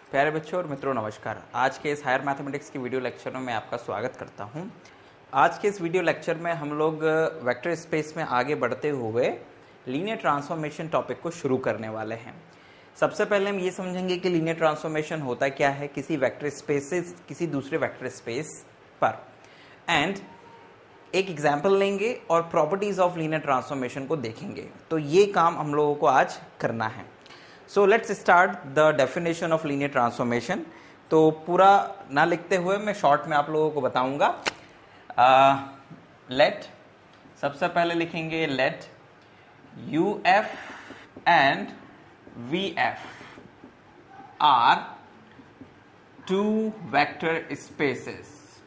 प्यारे बच्चों और मित्रों नमस्कार। आज के इस हायर मैथमेटिक्स की वीडियो लेक्चर में आपका स्वागत करता हूं। आज के इस वीडियो लेक्चर में हम लोग वेक्टर स्पेस में आगे बढ़ते हुए लीनियर ट्रांसफॉर्मेशन टॉपिक को शुरू करने वाले हैं। सबसे पहले हम ये समझेंगे कि लीनियर ट्रांसफॉर्मेशन होता क्या है किसी वेक्टर स्पेस से किसी दूसरे वेक्टर स्पेस पर, एंड एक एग्जाम्पल लेंगे और प्रॉपर्टीज ऑफ लीनियर ट्रांसफॉर्मेशन को देखेंगे। तो ये काम हम लोगों को आज करना है। So let's start the definition of linear transformation. तो पूरा ना लिखते हुए मैं शॉर्ट में आप लोगों को बताऊंगा। लेट, सबसे पहले लिखेंगे let U F and V F are two vector spaces.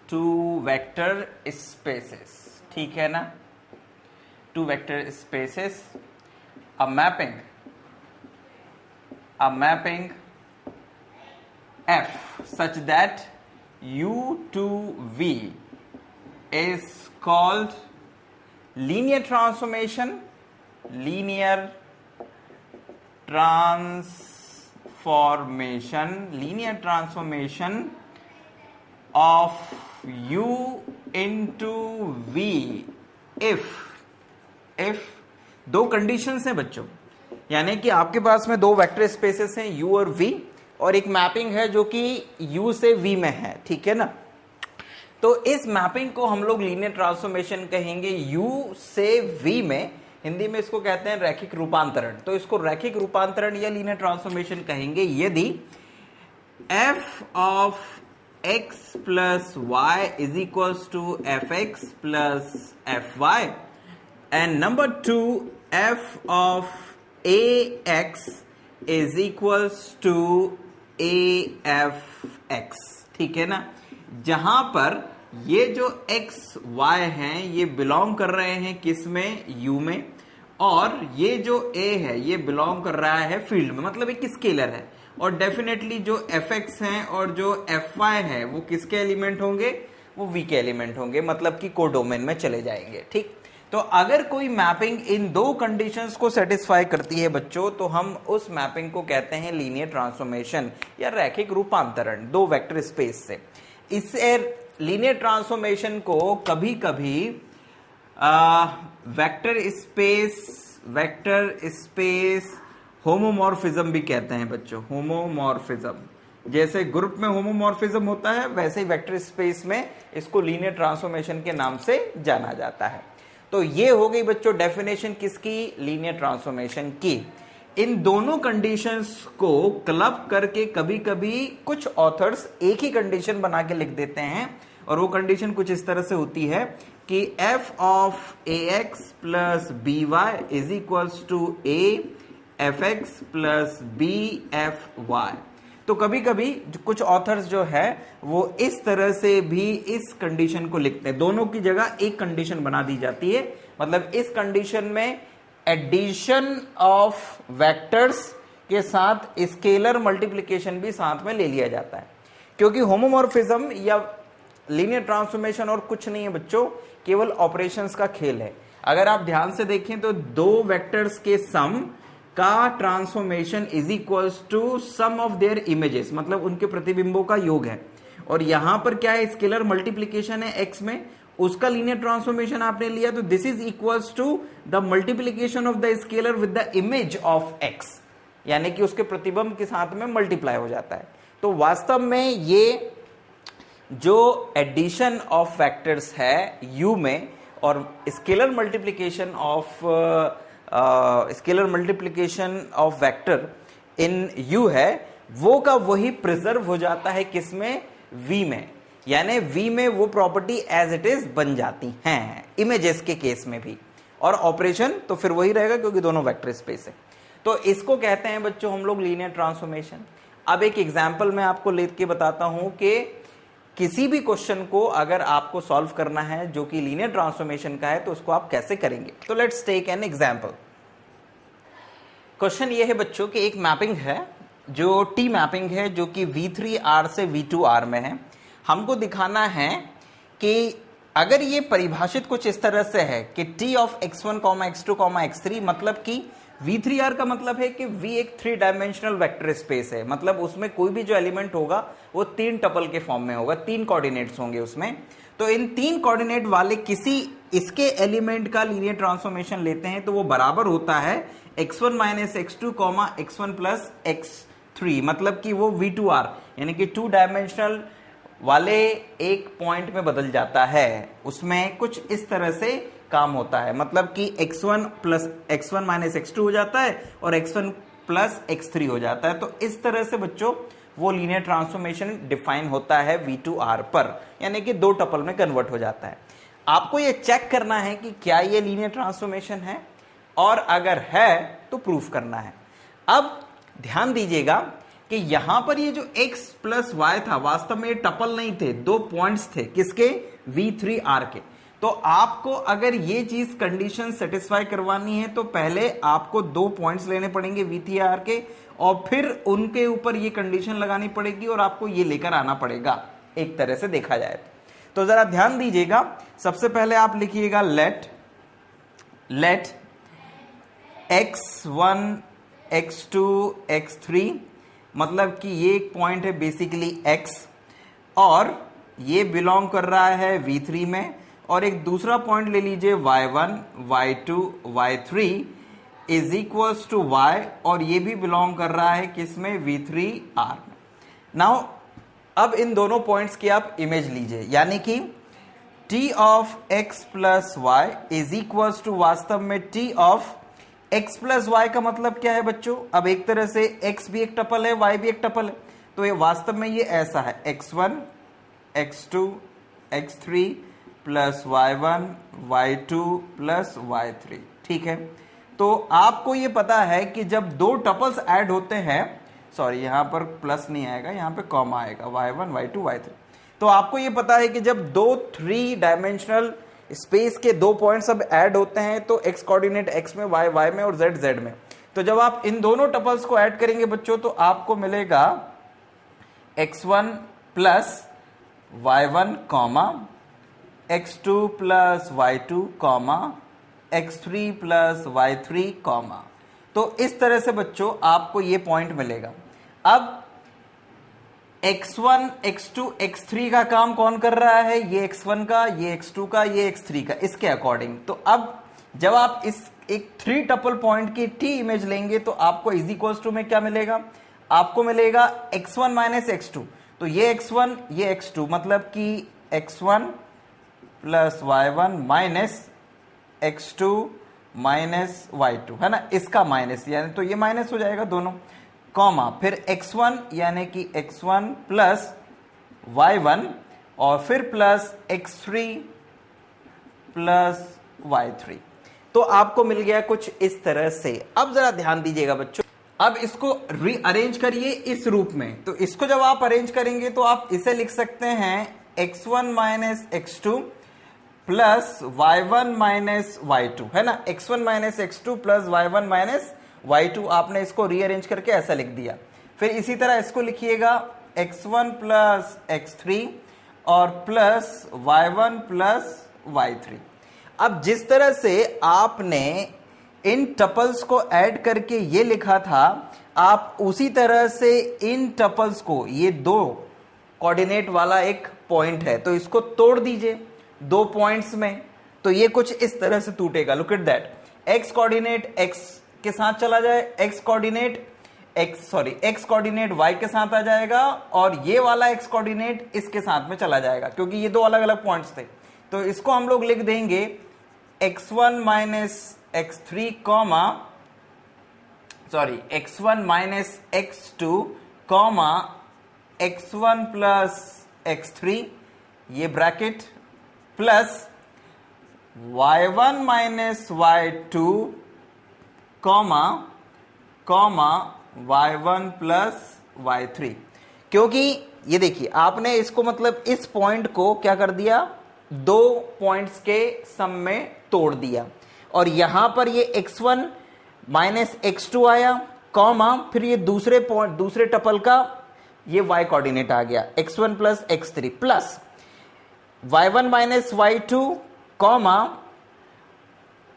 Two vector spaces, ठीक है ना। Two vector spaces, a mapping F such that U to V is called linear transformation. Linear transformation of U into V if दो conditions हैं बच्चों, यानी कि आपके पास में दो वेक्टर स्पेसेस हैं U और V, और एक मैपिंग है जो कि U से V में है, ठीक है ना। तो इस मैपिंग को हम लोग लीनियर ट्रांसफॉर्मेशन कहेंगे। U से V में, हिंदी में इसको कहते हैं रैखिक रूपांतरण। तो इसको रैखिक रूपांतरण या लीनियर ट्रांसफॉर्मेशन कहेंगे यदि f of x plus y is equals to fx plus fy, and number 2 f of ax is equals to afx, ठीक है ना। जहां पर ये जो x y हैं ये बिलोंग कर रहे हैं किस में, u में, और ये जो a है ये बिलोंग कर रहा है फील्ड में, मतलब एक स्केलर है। और डेफिनेटली जो fx हैं और जो fy है वो किसके एलिमेंट होंगे, वो v के एलिमेंट होंगे, मतलब कि कोडोमेन में चले जाएंगे, ठीक। तो अगर कोई मैपिंग इन दो कंडीशंस को सेटिस्फाई करती है बच्चों, तो हम उस मैपिंग को कहते हैं लीनियर ट्रांसफॉर्मेशन या रैखिक रूपांतरण दो वेक्टर स्पेस से। इससे लीनियर ट्रांसफॉर्मेशन को कभी कभी वेक्टर स्पेस होमोमॉर्फिज्म भी कहते हैं बच्चों। होमोमॉर्फिज्म, जैसे ग्रुप में होमोमॉर्फिज्म होता है वैसे ही वेक्टर स्पेस में इसको लीनियर ट्रांसफॉर्मेशन के नाम से जाना जाता है। तो ये हो गई बच्चों डेफिनेशन किसकी, लीनियर ट्रांसफॉर्मेशन की। इन दोनों कंडीशंस को क्लब करके कभी कभी कुछ ऑथर्स एक ही कंडीशन बना के लिख देते हैं, और वो कंडीशन कुछ इस तरह से होती है कि f of ax plus by is equals to a fx plus b fy। तो कभी कभी कुछ ऑथर्स जो है वो इस तरह से भी इस कंडीशन को लिखते हैं, दोनों की जगह एक कंडीशन बना दी जाती है। मतलब इस कंडीशन में एडिशन ऑफ वेक्टर्स के साथ स्केलर मल्टीप्लिकेशन भी साथ में ले लिया जाता है, क्योंकि होमोमॉर्फिज्म या लीनियर ट्रांसफॉर्मेशन और कुछ नहीं है बच्चों, केवल ऑपरेशंस का खेल है। अगर आप ध्यान से देखें तो दो वेक्टर्स के सम का transformation is equals to sum of their images, मतलब उनके प्रतिबिंबों का योग है। और यहां पर क्या है, स्केलर मल्टीप्लिकेशन है x में, उसका लीनियर ट्रांसफॉर्मेशन आपने लिया, तो this is equals to the multiplication of the scalar with the image of x, यानी कि उसके प्रतिबिंब के साथ में मल्टीप्लाई हो जाता है। तो वास्तव में ये जो एडिशन ऑफ वेक्टर्स है u में और scalar multiplication of vector in u है, वो का वही प्रिजर्व हो जाता है किसमें, v में। यानी v में वो प्रॉपर्टी एज इट इज बन जाती हैं इमेजेस के केस में भी, और ऑपरेशन तो फिर वही रहेगा क्योंकि दोनों वेक्टर स्पेस है। तो इसको कहते हैं बच्चों हम लोग लीनियर ट्रांसफॉर्मेशन। अब एक एग्जांपल मैं आपको लेके बताता हूं कि किसी भी क्वेश्चन को अगर आपको सॉल्व करना है जो कि लीनियर ट्रांसफॉर्मेशन का है तो उसको आप कैसे करेंगे। तो let's take an example. Question ये है बच्चों कि एक मैपिंग है जो टी मैपिंग है जो कि V3R से V2R में है। हमको दिखाना है कि अगर ये परिभाषित कुछ इस तरह से है कि t of x1, x2, x3 मतलब कि V3R का मतलब है कि V एक 3 डायमेंशनल वेक्टर स्पेस है, मतलब उसमें कोई भी जो एलिमेंट होगा वो 3 टपल के फॉर्म में होगा, 3 कोऑर्डिनेट्स होंगे उसमें। तो इन 3 कोऑर्डिनेट वाले किसी इसके एलिमेंट का लीनियर ट्रांसफॉर्मेशन लेते हैं तो वो बराबर होता है x1 minus x2 x1 plus x3, मतलब कि वो V2R यानी कि 2 डायमेंशनल वाले एक पॉइंट में बदल जाता है, उसमें कुछ इस तरह से काम होता है, मतलब कि x1 माइनस x2 हो जाता है और x1 प्लस x3 हो जाता है। तो इस तरह से बच्चों वो लीनियर ट्रांसफॉर्मेशन डिफाइन होता है V2R पर, यानी कि 2 टपल में कन्वर्ट हो जाता है। आपको ये चेक करना है कि क्या ये लीनियर ट्रांसफॉर्मेशन है, और अगर है तो प्रूफ करना है। अब ध्यान दीजिएगा कि यहां पर ये जो x प्लस y था वास्तव में ये टपल नहीं थे, 2 पॉइंट्स थे, किसके? V3R के। तो आपको अगर ये चीज कंडीशन सेटिस्फाई करवानी है तो पहले आपको 2 पॉइंट्स लेने पड़ेंगे V3R के, और फिर उनके ऊपर ये कंडीशन लगानी पड़ेगी और आपको ये लेकर आना पड़ेगा, एक तरह से देखा जाए तो जरा ध्यान दीजिएगा। सबसे पहले आप लिखिएगा लेट x1 x2 x3, मतलब कि ये एक पॉइंट है बेसिकली x, और ये बिलोंग कर रहा है V3 में, और एक दूसरा पॉइंट ले लीजिए y1 y2 y3 is equals to y, और ये भी बिलोंग कर रहा है किसमें? V3R। नाउ अब इन दोनों पॉइंट्स की आप इमेज लीजिए, यानी कि t of x plus Y is equals to वास्तव में t of x plus Y का मतलब क्या है बच्चों? अब एक तरह से x भी एक टपल है, y भी एक टपल है, तो ये वास्तव में ये ऐसा है x1 x2 x3 plus y1 y2 plus y3, ठीक है। तो आपको ये पता है कि जब 2 टपल्स ऐड होते हैं, सॉरी यहां पर प्लस नहीं आएगा, यहां पे कॉमा आएगा, y1 y2 y3। तो आपको ये पता है कि जब 3 डायमेंशनल स्पेस के 2 पॉइंट सब ऐड होते हैं तो x कोऑर्डिनेट x में, y y में और z z में। तो जब आप इन दोनों टपल्स को ऐड करेंगे बच्चों तो आपको मिलेगा x1 plus y1 comma x2 plus y2 comma x3 plus y3 comma. तो इस तरह से बच्चों आपको ये पॉइंट मिलेगा। अब x1 x2 x3 का काम कौन कर रहा है? ये x1 का, ये x2 का, ये x3 का, इसके अकॉर्डिंग। तो अब जब आप इस एक 3 टपल पॉइंट की t इमेज लेंगे तो आपको इज इक्वल्स टू में क्या मिलेगा? आपको मिलेगा x1 माइनस x2। तो ये x1 ये x2, मतलब कि x1 plus y1 minus x2 minus y2 है ना, इसका माइनस, यानी तो ये माइनस हो जाएगा दोनों, कॉमा फिर x1 यानी कि x1 प्लस y1 और फिर प्लस x3 प्लस y3। तो आपको मिल गया कुछ इस तरह से। अब जरा ध्यान दीजिएगा बच्चों, अब इसको रीअरेंज करिए इस रूप में। तो इसको जब आप अरेंज करेंगे तो आप इसे लिख सकते हैं x1 minus x2 plus y1 minus y2, है ना, x1 minus x2 plus y1 minus y2, आपने इसको रीअरेंज करके ऐसा लिख दिया। फिर इसी तरह इसको लिखिएगा x1 प्लस x3 और प्लस y1 प्लस y3। अब जिस तरह से आपने इन टपल्स को ऐड करके ये लिखा था, आप उसी तरह से इन टपल्स को, ये 2 कोऑर्डिनेट वाला एक पॉइंट है तो इसको तोड़ दीजिए 2 पॉइंट्स में, तो ये कुछ इस तरह से टूटेगा। Look at that, x coordinate x के साथ चला जाए, x कोऑर्डिनेट y के साथ आ जाएगा, और ये वाला x कोऑर्डिनेट इसके साथ में चला जाएगा, क्योंकि ये 2 अलग अलग पॉइंट्स थे। तो इसको हम लोग लिख देंगे x1 minus x3 comma x1 minus x2 comma x1 plus x3, ये bracket, plus y1 minus y2 comma y1 plus y3। क्योंकि ये देखिए आपने इसको मतलब इस पॉइंट को क्या कर दिया, 2 पॉइंट्स के सम में तोड़ दिया, और यहां पर ये x1 माइनस x2 आया, कॉमा फिर ये दूसरे टपल का ये y कोऑर्डिनेट आ गया x1 plus x3 plus y1 minus y2 comma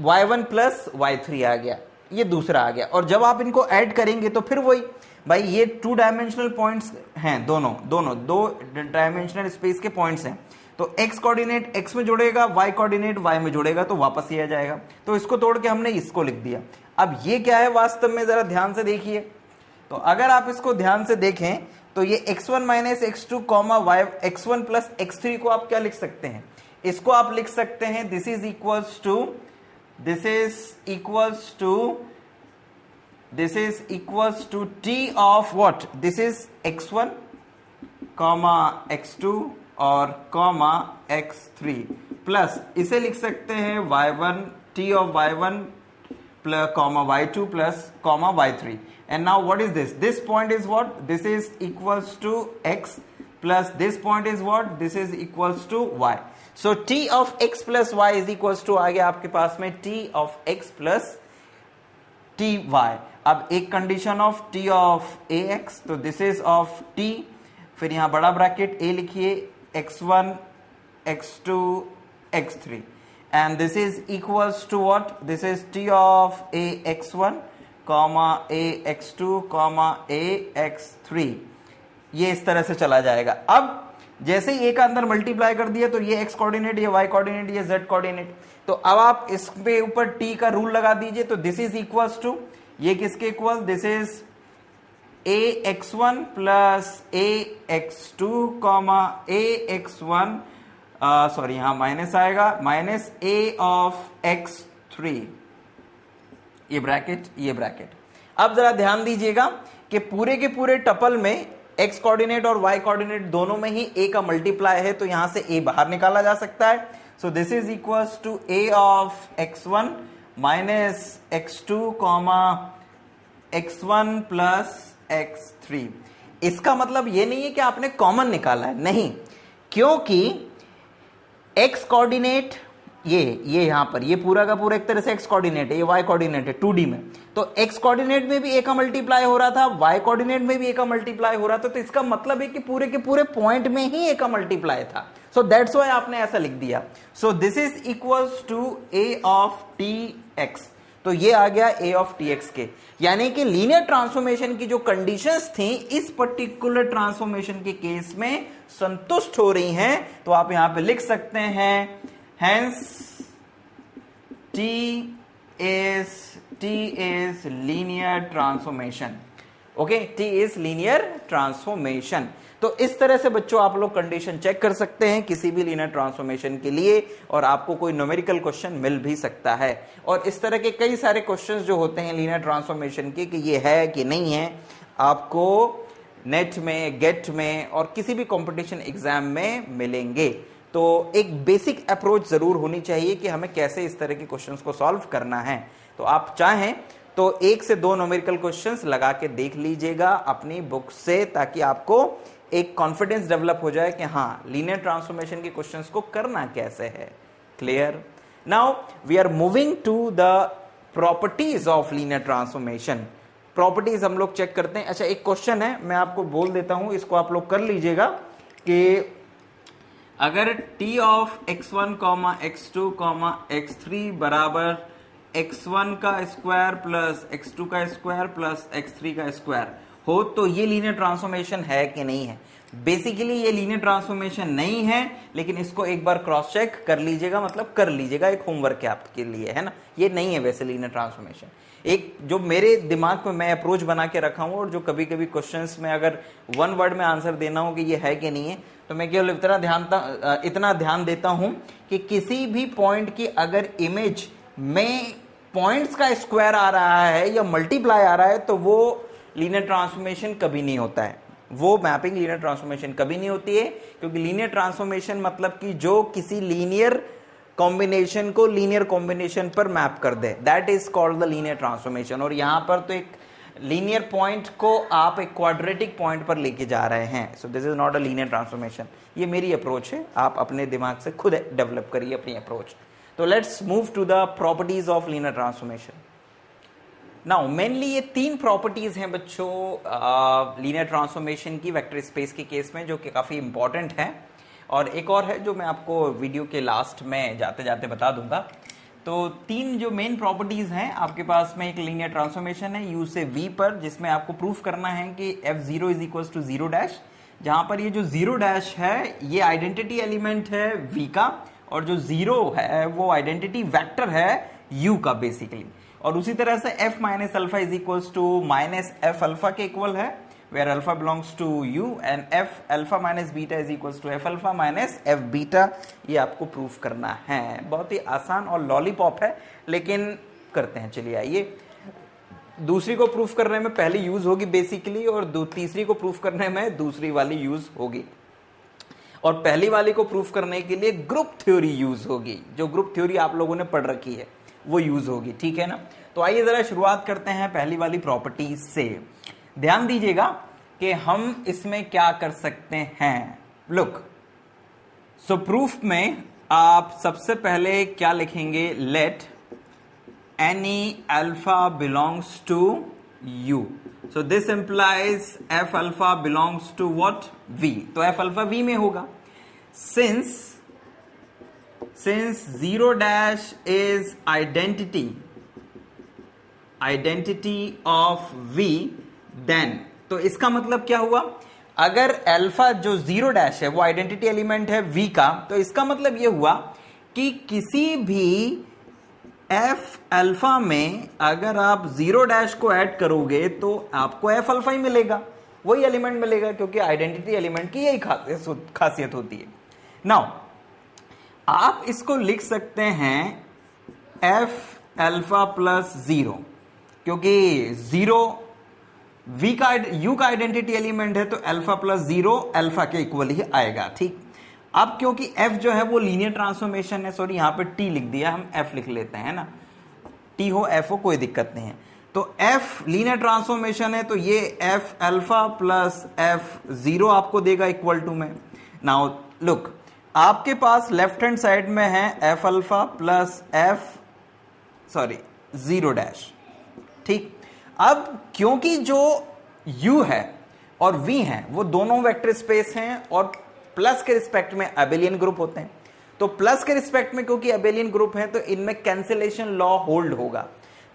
y1 plus y3 आ गया। ये दूसरा आ गया। और जब आप इनको ऐड करेंगे तो फिर वही भाई, ये 2 डायमेंशनल पॉइंट्स हैं, दोनों 2 डायमेंशनल स्पेस के पॉइंट्स हैं। तो x कोऑर्डिनेट x में जुड़ेगा, y कोऑर्डिनेट y में जुड़ेगा, तो वापस ये आ जाएगा। तो इसको तोड़ के हमने इसको लिख दिया। अब ये क्या है वास्तव में, जरा ध्यान से देखिए। तो अगर आप इसको ध्यान से देखें तो ये x1 minus x2 comma x1 plus x3 को आप क्या लिख सकते हैं, इसको आप लिख सकते हैं this is equals to t of what, this is x1 comma x2 और कॉमा x3 प्लस इसे लिख सकते हैं y1 t of y1 comma y2 plus comma y3. And now what is this? This point is what? This is equals to x plus this point is what? This is equals to y. So t of x plus y is equals to आ गया आपके पास में t of x plus ty. अब एक condition of t of ax, तो this is of t, फिर यहां बड़ा bracket a लिखिए, x1 x2 x3 and this is equals to what? This is t of ax1 comma ax2 comma ax3. ये इस तरह से चला जाएगा। अब जैसे ही a का अंदर मल्टीप्लाई कर दिया तो ये x कोऑर्डिनेट, ये y कोऑर्डिनेट, ये z कोऑर्डिनेट, तो अब आप इस पे ऊपर t का रूल लगा दीजिए। तो दिस इज इक्वल्स टू, ये किसके equal, this is ax1 plus ax2 comma ax1 sorry यहां माइनस आएगा, माइनस a ऑफ x3, ये ब्रैकेट। अब जरा ध्यान दीजिएगा कि पूरे के पूरे टपल में x कोऑर्डिनेट और y कोऑर्डिनेट दोनों में ही a का मल्टीप्लाई है, तो यहां से a बाहर निकाला जा सकता है। So this is equals to a of x1 minus x2 comma x1 plus x3। इसका मतलब ये नहीं है कि आपने कॉमन निकाला है, नहीं, क्योंकि x कोऑर्डिनेट ये यहां पर ये पूरा का पूरा एक तरह से x कोऑर्डिनेट है, ये y कोऑर्डिनेट है 2D में, तो x कोऑर्डिनेट में भी a का मल्टीप्लाई हो रहा था, y कोऑर्डिनेट में भी a का मल्टीप्लाई हो रहा था, तो इसका मतलब है कि पूरे के पूरे पॉइंट में ही a का मल्टीप्लाई था। सो दैट्स व्हाई आपने ऐसा लिख दिया। So this is equals to a of tx, तो ये आ गया a ऑफ tx के, यानी कि लीनियर ट्रांसफॉर्मेशन की जो कंडीशंस थी इस पर्टिकुलर ट्रांसफॉर्मेशन के केस में संतुष्ट हो रही हैं। तो आप यहां पे लिख सकते हैं hence t is linear transformation. Okay, t is linear transformation. तो इस तरह से बच्चों आप लोग कंडीशन चेक कर सकते हैं किसी भी लीनियर ट्रांसफॉर्मेशन के लिए, और आपको कोई न्यूमेरिकल क्वेश्चन मिल भी सकता है। और इस तरह के कई सारे क्वेश्चंस जो होते हैं लीनियर ट्रांसफॉर्मेशन के कि ये है कि नहीं है, आपको नेट में, गेट में और किसी भी कंपटीशन एग्जाम में मिलेंगे। तो एक बेसिक अप्रोच जरूर होनी चाहिए कि हमें कैसे इस तरह के क्वेश्चंस को सॉल्व करना है। तो आप चाहें तो 1 से 2 न्यूमेरिकल क्वेश्चंस लगा के देख लीजिएगा अपनी बुक से, ताकि आपको एक कॉन्फिडेंस डेवलप हो जाए कि हाँ लीनियर ट्रांसफॉर्मेशन के क्वेश्चंस को करना कैसे है। Clear? Now we are moving to the properties of linear transformation. Properties हम लोग चेक करते हैं। अच्छा, एक क्वेश्चन है, मैं आपको बोल देता हूं, इसको आप लोग कर लीजिएगा कि अगर t of x1 comma x2 comma x3 बराबर x1 का स्क्वायर प्लस x2 का स्क्वायर प्लस x3 का स्क्वायर हो तो ये लीनियर ट्रांसफॉर्मेशन है कि नहीं है। बेसिकली ये लीनियर ट्रांसफॉर्मेशन नहीं है, लेकिन इसको एक बार क्रॉस चेक कर लीजिएगा, मतलब कर लीजिएगा, एक होमवर्क है आपके लिए, है ना। ये नहीं है वैसे लीनियर ट्रांसफॉर्मेशन। एक जो मेरे दिमाग में मैं अप्रोच बना के रखा हूं, और जो कभी कभी क्वेश्चंस में अगर 1 वर्ड में आंसर देना हो कि ये है कि नहीं है, तो मैं केवल इतना ध्यान देता हूं कि किसी भी पॉइंट की अगर इमेज में पॉइंट्स का स्क्वायर आ रहा है या मल्टीप्लाई आ रहा है तो वो लीनियर ट्रांसफॉर्मेशन कभी नहीं होता है, वो मैपिंग लीनियर ट्रांसफॉर्मेशन कभी नहीं होती है। क्योंकि लीनियर ट्रांसफॉर्मेशन मतलब कि जो किसी लीनियर कॉम्बिनेशन को लीनियर कॉम्बिनेशन पर मैप कर दे, that is called the linear transformation. और यहां पर तो एक लीनियर पॉइंट को आप एक क्वाड्रेटिक पॉइंट पर लेके जा रहे हैं। सो this is not a linear transformation. ये मेरी अप्रोच है, आप अपने दिमाग से खुद डेवलप करिए अपनी अप्रोच। तो let's move to the properties of linear transformation. Now mainly ये 3 प्रॉपर्टीज हैं बच्चों लीनियर ट्रांसफॉर्मेशन की वेक्टर स्पेस के केस में, जो कि काफी इंपॉर्टेंट है। और एक और है जो मैं आपको वीडियो के लास्ट में जाते जाते बता दूंगा। तो तीन जो मेन प्रॉपर्टीज हैं आपके पास में, एक लीनियर ट्रांसफॉर्मेशन है u से v पर, जिसमें आपको प्रूफ करना है कि f0 is equal to 0 dash, जहां पर ये जो 0 डैश है ये आइडेंटिटी एलिमेंट है v का, और जो 0 है वो आइडेंटिटी वेक्टर है u का बेसिकली। और उसी तरह से f minus alpha is equal to minus f alpha के इक्वल है, where alpha belongs to u and f alpha minus beta is equals to f alpha minus f beta। ये आपको प्रूफ करना है। बहुत ही आसान और लॉलीपॉप है, लेकिन करते हैं। चलिए आइए, दूसरी को प्रूफ करने में पहली यूज होगी बेसिकली, और तीसरी को प्रूफ करने में दूसरी वाली यूज होगी, और पहली वाली को प्रूफ करने के लिए ग्रुप थ्योरी यूज होगी। जो ग्रुप थ्योरी आप लोगों ने पढ़ रखी है वो यूज होगी, ठीक है ना। तो आइए जरा शुरुआत करते हैं पहली वाली प्रॉपर्टी से। ध्यान दीजिएगा कि हम इसमें क्या कर सकते हैं। लुक, सो प्रूफ में आप सबसे पहले क्या लिखेंगे, let any alpha belongs to U. So this implies F alpha belongs to what, V. तो एफ अल्फा वी में होगा। Since 0 dash is identity of V, then, तो इसका मतलब क्या हुआ, अगर अल्फा जो 0 डैश है वो आइडेंटिटी एलिमेंट है v का, तो इसका मतलब यह हुआ कि किसी भी f अल्फा में अगर आप 0 डैश को ऐड करोगे तो आपको f अल्फा ही मिलेगा, वही एलिमेंट मिलेगा, क्योंकि आइडेंटिटी एलिमेंट की यही खासियत होती है। नाउ आप इसको लिख सकते हैं f अल्फा प्लस 0, क्योंकि 0 v का u का आइडेंटिटी एलिमेंट है, तो अल्फा प्लस 0 अल्फा के इक्वल ही आएगा, ठीक। अब क्योंकि f जो है वो लीनियर ट्रांसफॉर्मेशन है, सॉरी यहां पे t लिख दिया, हम f लिख लेते हैं ना, t हो f हो कोई दिक्कत नहीं है। तो f लीनियर ट्रांसफॉर्मेशन है, तो ये f अल्फा प्लस f0 आपको देगा इक्वल टू में। नाउ लुक, आपके पास लेफ्ट हैंड साइड में है f alpha plus zero dash, ठीक। अब क्योंकि जो u है और v है वो दोनों वेक्टर स्पेस हैं और प्लस के रिस्पेक्ट में अबेलियन ग्रुप होते हैं, तो प्लस के रिस्पेक्ट में क्योंकि अबेलियन ग्रुप है तो इनमें कैंसिलेशन लॉ होल्ड होगा।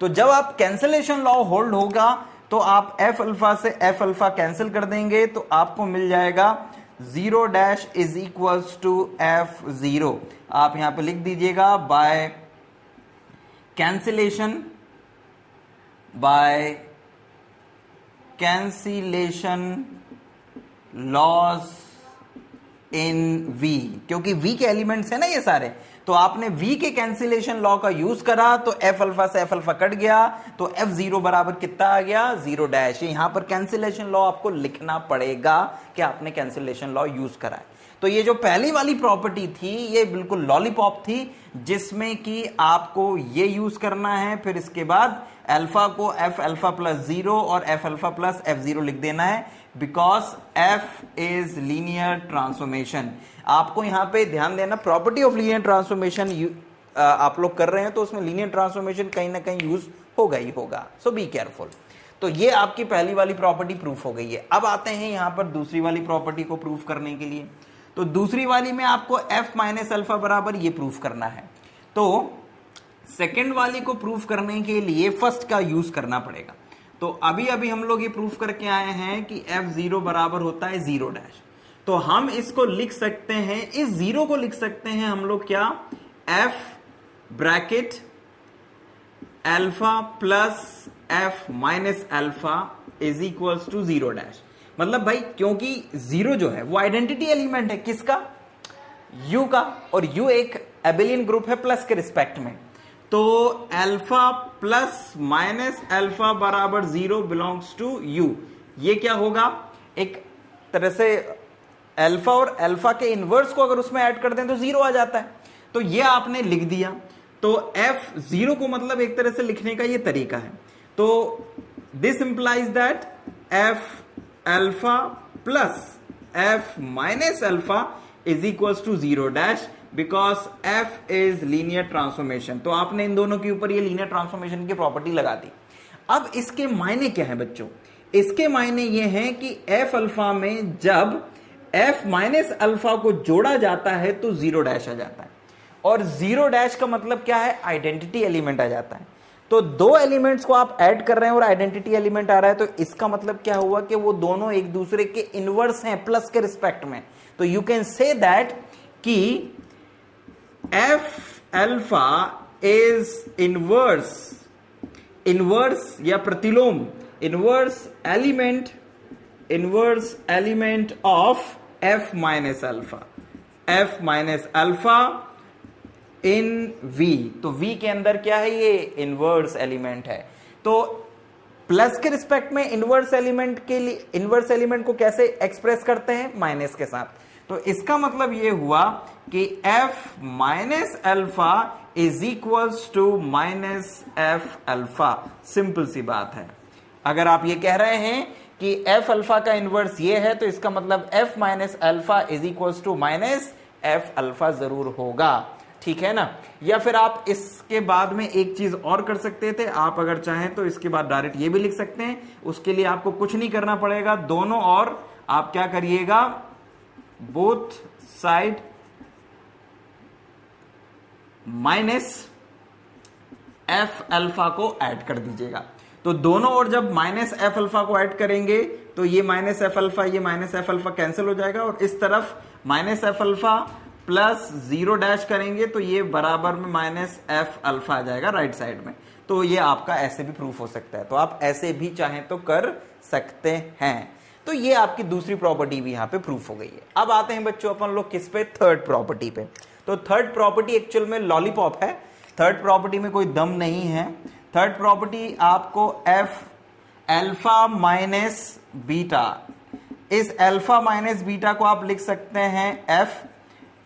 तो जब आप कैंसिलेशन लॉ होल्ड होगा तो आप f अल्फा से f अल्फा कैंसिल कर देंगे, तो आपको मिल जाएगा 0 dash is equals to f0। आप यहां पे लिख दीजिएगा बाय कैंसिलेशन लॉज इन v, क्योंकि v के एलिमेंट्स है ना ये सारे, तो आपने v के कैंसिलेशन लॉ का यूज करा तो f अल्फा से f अल्फा कट गया, तो f0 बराबर कितना आ गया, 0 डैश। यहां पर कैंसिलेशन लॉ आपको लिखना पड़ेगा कि आपने कैंसिलेशन लॉ यूज करा है। तो ये जो पहली वाली प्रॉपर्टी थी ये बिल्कुल लॉलीपॉप थी, जिसमें कि आपको ये यूज करना है, फिर इसके बाद अल्फा को f अल्फा प्लस 0 और f अल्फा प्लस f0 लिख देना है, because f is linear transformation. आपको यहां पे ध्यान देना, प्रॉपर्टी ऑफ लीनियर ट्रांसफॉर्मेशन आप लोग कर रहे हैं तो उसमें लीनियर ट्रांसफॉर्मेशन कहीं ना कहीं यूज होगा ही होगा, सो बी केयरफुल। तो ये आपकी पहली वाली प्रॉपर्टी प्रूफ हो गई है। अब आते हैं यहां पर दूसरी वाली प्रॉपर्टी को प्रूफ करने के लिए। तो दूसरी वाली में आपको f माइनस अल्फा बराबर ये प्रूफ करना है। तो सेकेंड वाली को प्रूफ करने के लिए फर्स्ट का यूज करना पड़ेगा। तो अभी अभी हम लोग ये प्रूफ करके आए हैं कि f0 बराबर होता है 0 डैश। तो हम इसको लिख सकते हैं, इस 0 को लिख सकते हैं हम लोग क्या, f bracket alpha plus f minus alpha is equals to 0 dash. मतलब भाई क्योंकि 0 जो है वो आइडेंटिटी एलिमेंट है किसका, u का, और u एक एबेलियन ग्रुप है प्लस के रिस्पेक्ट में, तो अल्फा प्लस माइनस अल्फा बराबर 0 बिलोंग्स टू u। ये क्या होगा, एक तरह से अल्फा और अल्फा के इनवर्स को अगर उसमें ऐड कर दें तो 0 आ जाता है। तो ये आपने लिख दिया, तो f0 को मतलब एक तरह से लिखने का ये तरीका है। तो this implies that f alpha plus f minus alpha is equals to 0 dash, because f is linear transformation. तो आपने इन दोनों के ऊपर ये लीनियर ट्रांसफॉर्मेशन की प्रॉपर्टी लगा दी। अब इसके मायने क्या है बच्चों, इसके मायने ये हैं कि f अल्फा में जब f माइनस अल्फा को जोड़ा जाता है तो 0 डैश आ जाता है, और 0 डैश का मतलब क्या है, आइडेंटिटी एलिमेंट आ जाता है। तो दो एलिमेंट्स को आप ऐड कर रहे हैं और आइडेंटिटी एलिमेंट आ रहा है, तो इसका मतलब क्या हुआ कि वो दोनों एक दूसरे के इनवर्स हैं प्लस के रिस्पेक्ट में। तो यू कैन से दैट कि एफ अल्फा इज इनवर्स या प्रतिलोम, inverse element of F minus alpha in V। तो V के अंदर क्या है, ये इनवर्स एलिमेंट है। तो प्लस के रिस्पेक्ट में इनवर्स एलिमेंट के लिए इनवर्स एलिमेंट को कैसे एक्सप्रेस करते हैं, माइनस के साथ। तो इसका मतलब ये हुआ कि f minus alpha is equals to minus F alpha. Simple सी बात है। अगर आप ये कह रहे हैं कि f अल्फा का इनवर्स ये है, तो इसका मतलब f minus alpha is equals to minus F alpha जरूर होगा, ठीक है ना। या फिर आप इसके बाद में एक चीज और कर सकते थे, आप अगर चाहें तो इसके बाद डायरेक्ट ये भी लिख सकते हैं। उसके लिए आपको कुछ नहीं करना पड़ेगा, दोनों और आप क्या करिएगा, both side minus F alpha को ऐड कर दीजिएगा। तो दोनों ओर जब माइनस एफ अल्फा को ऐड करेंगे तो ये माइनस एफ अल्फा, ये माइनस एफ अल्फा कैंसिल हो जाएगा, और इस तरफ minus F alpha plus 0 dash करेंगे तो ये बराबर में माइनस एफ अल्फा आ जाएगा राइट साइड में। तो ये आपका ऐसे भी प्रूफ हो सकता है, तो आप ऐसे भी चाहें तो कर सकते हैं। तो ये आपकी दूसरी प्रॉपर्टी भी यहां पे प्रूफ हो गई है। अब आते हैं बच्चों अपन लोग किस पे, थर्ड प्रॉपर्टी पे। तो थर्ड प्रॉपर्टी एक्चुअल में लॉलीपॉप है, थर्ड प्रॉपर्टी में कोई दम नहीं है। थर्ड प्रॉपर्टी आपको एफ अल्फा माइनस बीटा, इस अल्फा माइनस बीटा को आप लिख सकते हैं F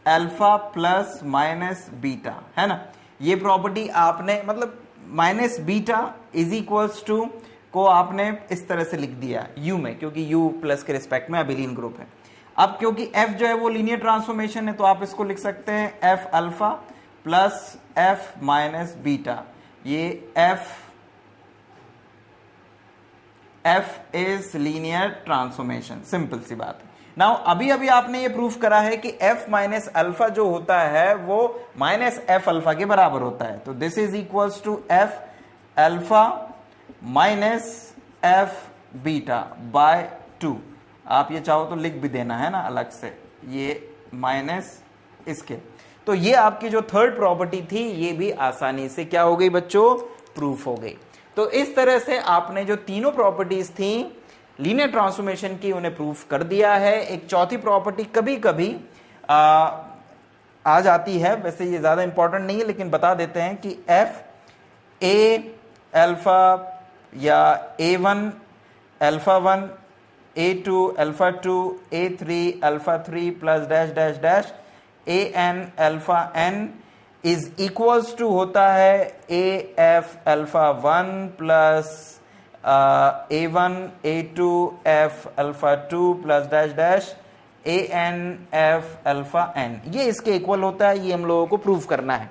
alpha plus minus beta, है ना। ये प्रॉपर्टी आपने मतलब minus beta is equals to को आपने इस तरह से लिख दिया u में, क्योंकि u प्लस के रिस्पेक्ट में अबेलियन ग्रुप है। अब क्योंकि f जो है वो लीनियर ट्रांसफॉर्मेशन है, तो आप इसको लिख सकते हैं f alpha plus f minus beta. ये f is linear transformation, simple सी बात है। नाउ अभी आपने ये प्रूफ करा है कि f माइनस अल्फा जो होता है वो माइनस एफ अल्फा के बराबर होता है। तो this is equals to f alpha minus F beta by 2। आप ये चाहो तो लिख भी देना है ना अलग से, ये माइनस इसके। तो ये आपकी जो थर्ड प्रॉपर्टी थी ये भी आसानी से क्या हो गई बच्चों, प्रूफ हो गई। तो इस तरह से आपने जो तीनों प्रॉपर्टीज थी लीनियर ट्रांसफॉर्मेशन की उन्हें प्रूफ कर दिया है। एक चौथी प्रॉपर्टी कभी कभी आ जाती है, वैसे ये ज्यादा इंपॉर्टेंट नहीं है लेकिन बता देते हैं कि एफ ए अल्फा या A1 alpha 1 A2 alpha 2 A3 alpha 3 plus dash dash dash AN alpha n is equals to होता है AF alpha 1 plus A1 A2 F alpha 2 plus dash dash AN F alpha n, ये इसके equal होता है। ये हम लोगों को प्रूफ करना है।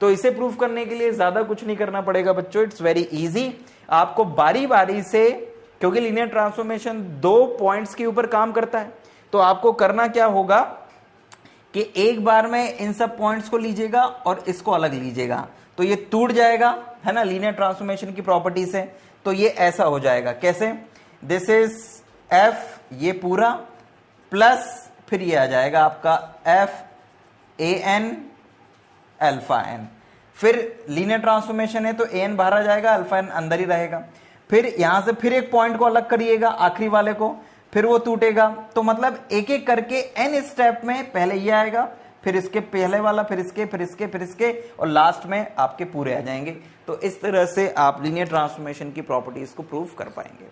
तो इसे प्रूफ करने के लिए ज्यादा कुछ नहीं करना पड़ेगा बच्चों, इट्स वेरी इजी। आपको बारी बारी से, क्योंकि लीनियर ट्रांसफॉर्मेशन 2 पॉइंट्स के ऊपर काम करता है, तो आपको करना क्या होगा कि एक बार में इन सब पॉइंट्स को लीजिएगा और इसको अलग लीजिएगा, तो ये टूट जाएगा, है ना, लीनियर ट्रांसफॉर्मेशन की प्रॉपर्टी से। तो ये ऐसा हो जाएगा, कैसे, दिस इज एफ ये पूरा प्लस फिर ये आ जाएगा आपका F A N alpha N. फिर लीनियर ट्रांसफॉर्मेशन है तो एन बाहर आ जाएगा, अल्फा एन अंदर ही रहेगा। फिर यहां से फिर एक पॉइंट को अलग करिएगा, आखिरी वाले को, फिर वो टूटेगा। तो मतलब एक एक करके एन स्टेप में पहले ये आएगा, फिर इसके पहले वाला, फिर इसके, फिर इसके, फिर इसके, और लास्ट में आपके पूरे आ जाएंगे। तो इस तरह से आप लीनियर ट्रांसफॉर्मेशन की प्रॉपर्टीज को प्रूव कर पाएंगे।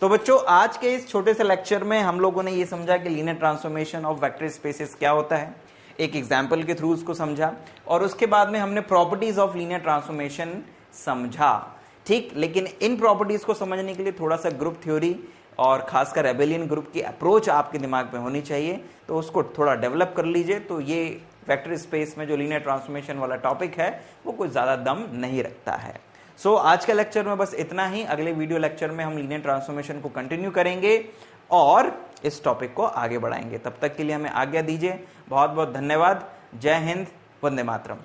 तो बच्चों आज के इस छोटे से लेक्चर में हम लोगों ने ये समझा कि linear transformation of vector spaces क्या होता है, एक एग्जाम्पल के थ्रू उसको समझा, और उसके बाद में हमने प्रॉपर्टीज ऑफ लीनियर ट्रांसफॉर्मेशन समझा, ठीक। लेकिन इन प्रॉपर्टीज को समझने के लिए थोड़ा सा ग्रुप थ्योरी और खासकर एबेलियन ग्रुप की अप्रोच आपके दिमाग में होनी चाहिए, तो उसको थोड़ा डेवलप कर लीजिए। तो ये वेक्टर स्पेस में जो लीनियर ट्रांसफॉर्मेशन वाला टॉपिक है वो कुछ ज्यादा दम नहीं रखता है। सो आज के लेक्चर में बस इतना ही। अगले वीडियो लेक्चर में हम लीनियर ट्रांसफॉर्मेशन को कंटिन्यू करेंगे और इस टॉपिक को आगे बढ़ाएंगे। तब तक के लिए हमें आज्ञा दीजिए। बहुत बहुत धन्यवाद। जय हिंद, वंदे मातरम।